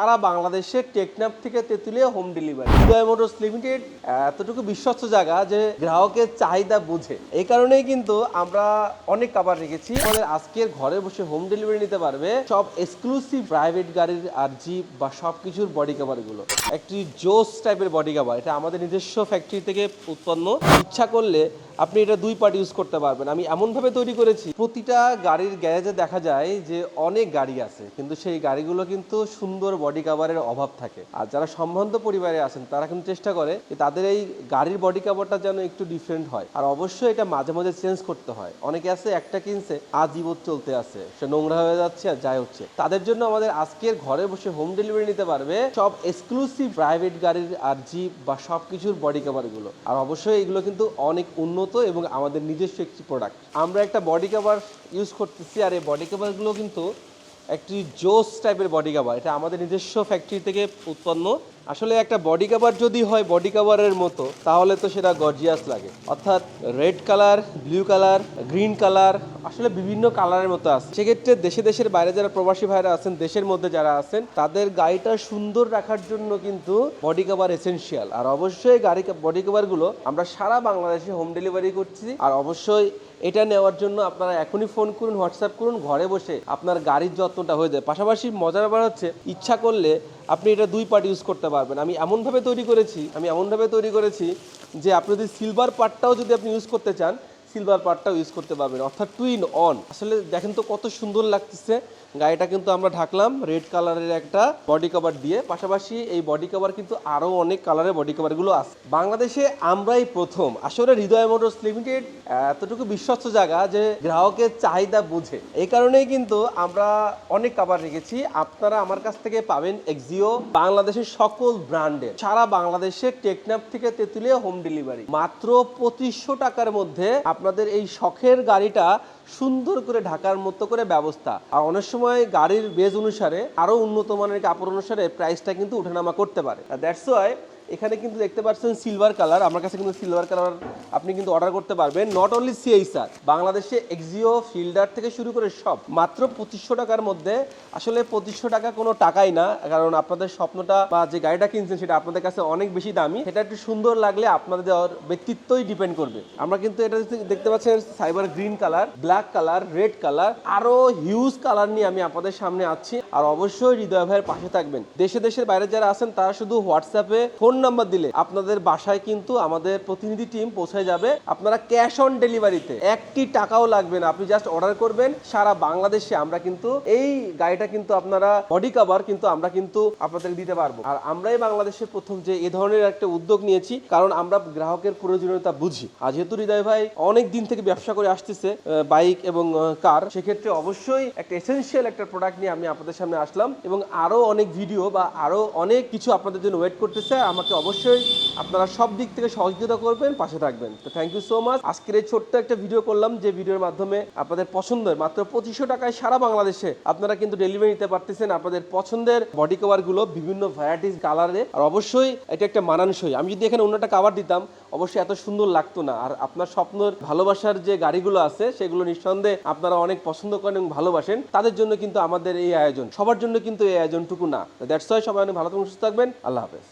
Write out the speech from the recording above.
সারা বাংলাদেশে টেকনাফ থেকে Tetulia home delivery. হৃদয় motors limited এতটুকু বিশ্বস্ত জায়গা যে গ্রাহকের চাহিদা বুঝে, এই কারণেই কিন্তু আমরা অনেক কাভার রেখেছি। আমাদের আজকের ঘরে বসে হোম ডেলিভারি নিতে পারবে সব এক্সক্লুসিভ প্রাইভেট গাড়ির আর জিপ বা সবকিছুর বডি কাভার গুলো। একটি জোস টাইপের বডি কাভার, এটা আমাদের নিজস্ব ফ্যাক্টরি থেকে উৎপন্ন। ইচ্ছা করলে আপনি এটা দুই পার্ট ইউজ করতে পারবেন। আমি এমনভাবে তৈরি করেছি, প্রতিটা গাড়ির গ্যারেজে দেখা যায় যে অনেক গাড়ি আছে, কিন্তু সেই গাড়িগুলো কিন্তু সুন্দর বডি কাভারের অভাব থাকে। আর যারা সম্ভ্রান্ত পরিবারে আছেন তারা কিন্তু চেষ্টা করে যে তাদের এই গাড়ির বডি কাভারটা যেন একটু ডিফারেন্ট হয়, আর অবশ্যই এটা মাঝে মাঝে চেঞ্জ করতে হয়। অনেকে আছে একটা কিনছে আজীবন চলতে আছে, সে নোংরা হয়ে যাচ্ছে আর যাই হচ্ছে। তাদের জন্য আমাদের আজকের ঘরে বসে হোম ডেলিভারি নিতে পারবে সব এক্সক্লুসিভ প্রাইভেট গাড়ির আর জিপ বা সবকিছুর বডি কাভার গুলো। আর অবশ্যই এগুলো কিন্তু অনেক উন্নত এবং আমাদের নিজস্ব একটি প্রোডাক্ট। আমরা একটা বডি কাভার ইউজ করতেছি, আর এই বডি কাভারগুলো কিন্তু একটি জোস টাইপের বডি কাভার, এটা আমাদের নিজস্ব ফ্যাক্টরি থেকে উৎপন্ন। আসলে একটা বডি কাভার যদি হয় বডি কাভারের মতো, তাহলে তো সেটা গর্জিয়াস লাগে। অর্থাৎ red colour, blue colour, green colour, আসলে বিভিন্ন কালারের মতো আছে। সেক্ষেত্রে দেশের বাইরে যারা প্রবাসী ভাইরা আছেন, দেশের মধ্যে যারা আছেন, তাদের গাড়িটা সুন্দর রাখার জন্য কিন্তু বডি কাভার এসেনশিয়াল। আর অবশ্যই বডি কাভারগুলো আমরা সারা বাংলাদেশে হোম ডেলিভারি করছি। আর অবশ্যই এটা নেওয়ার জন্য আপনারা এখনই ফোন করুন, হোয়াটসঅ্যাপ করুন, ঘরে বসে আপনার গাড়ির যত্নটা হয়ে যায়। পাশাপাশি মজার ব্যাপার হচ্ছে, ইচ্ছা করলে আপনি এটা দুই পার্ট ইউজ করতে পারবেন। আমি এমনভাবে তৈরি করেছি যে আপনি যদি সিলভার পার্টটাও যদি আপনি ইউজ করতে চান, সিলভার পার্টটাও ইউজ করতে পারবেন, অর্থাৎ টুইন অন। আসলে দেখেন তো কত সুন্দর লাগতেছে। গাড়িটা কিন্তু আমরা ঢাকলাম রেড কালারের একটা বডি কভার দিয়ে। পাশাপাশি এই বডি কভার কিন্তু আরও অনেক কালারের বডি কভারগুলো আছে। বাংলাদেশে আমরাই প্রথম। আসলে হৃদয় মোটরস লিমিটেড এতটুকু বিশ্বস্ত জায়গা যে গ্রাহকের চাহিদা বুঝে, এই কারণেই কিন্তু আমরা অনেক কাভার রেখেছি। আপনারা আমার কাছ থেকে পাবেন এক্সিও বাংলাদেশের সকল ব্র্যান্ডের, সারা বাংলাদেশে টেকনাফ থেকে তেঁতুলিয়া হোম ডেলিভারি মাত্র 2500 টাকার মধ্যে। আপনাদের এই শখের গাড়িটা সুন্দর করে ঢাকার মতো করে ব্যবস্থা। আর অনেক সময় গাড়ির বেজ অনুসারে আরো উন্নত মানের কাপড় অনুসারে প্রাইসটা কিন্তু উঠানামা করতে পারে। দ্যাটস ওয়াই এখানে কিন্তু দেখতে পাচ্ছেন সিলভার কালার, আমার কাছে কিন্তু সিলভার কালার আপনি কিন্তু অর্ডার করতে পারবেন। নট অনলি সিএইচআর, বাংলাদেশে এক্সিও ফিল্ডার থেকে শুরু করে সব মাত্র 2500 টাকার মধ্যে। আসলে 2500 টাকা কোনো টাকাই না, কারণ আপনাদের স্বপ্নটা বা যে গাড়িটা কিনছেন সেটা আপনাদের কাছে অনেক বেশি দামি। সেটা একটু সুন্দর লাগলে আপনাদের ব্যক্তিত্বই ডিপেন্ড করবে। আমরা কিন্তু এটা দেখতে পাচ্ছেন cyber green colour, black colour, red colour, আরো হিউজ কালার নিয়ে আমি আপনাদের সামনে আছি। আর অবশ্যই হৃদয় ভাইয়ের পাশে থাকবেন। দেশের বাইরে যারা আছেন তারা শুধু হোয়াটসঅ্যাপে ফোন নাম্বার দিলে আপনাদের বাসায় কিন্তু আমাদের প্রতিনিধি টিম পৌঁছে যাবে। আপনারা ক্যাশ অন ডেলিভারিতে একটি টাকাও লাগবে না, আপনি জাস্ট অর্ডার করবেন। সারা বাংলাদেশে আমরা কিন্তু এই গাড়িটা কিন্তু আপনারা বডি কভার কিন্তু আমরা কিন্তু আপনাদের দিতে পারবো। আর আমরাই বাংলাদেশের প্রথম যে এ ধরনের একটা উদ্যোগ নিয়েছি, কারণ আমরা গ্রাহকের প্রয়োজনীয়তা বুঝি। আর যেহেতু হৃদয় ভাই অনেক দিন থেকে ব্যবসা করে আসতেছে বাইক এবং কার, সেক্ষেত্রে অবশ্যই একটা এসেনশিয়াল একটা প্রোডাক্ট নিয়ে আমি আপনাদের সামনে আসলাম, এবং আরো অনেক ভিডিও বা আরো অনেক কিছু আপনাদের জন্য ওয়েট করতেছে। আমাকে অবশ্যই আপনারা সব দিক থেকে সহযোগিতা করবেন, পাশে থাকবেন। তো থ্যাংক ইউ সো মাচ। আজকের এই ছোট্ট একটা ভিডিও করলাম, যে ভিডিওর মাধ্যমে আপনাদের পছন্দের মাত্র 2500 টাকায় সারা বাংলাদেশে আপনারা কিন্তু ডেলিভারি নিতে পারতেছেন আপনাদের পছন্দের বডি কভার গুলো বিভিন্ন ভ্যারাইটিস কালারে। আর অবশ্যই এটা একটা মানানসই। আমি যদি এখানে অন্যটা কাভার দিতাম অবশ্যই এত সুন্দর লাগতো না। আর আপনার স্বপ্নের ভালোবাসার যে গাড়িগুলো আছে সেগুলো নিঃসন্দেহে আপনারা অনেক পছন্দ করেন এবং ভালোবাসেন, তাদের জন্য কিন্তু আমাদের এই আয়োজন, সবার জন্য কিন্তু এই আয়োজনটুকু না। দ্যাটস ওয়াই সবাই অনেক ভালো থাকবেন, সুস্থ থাকবেন। আল্লাহ হাফেজ।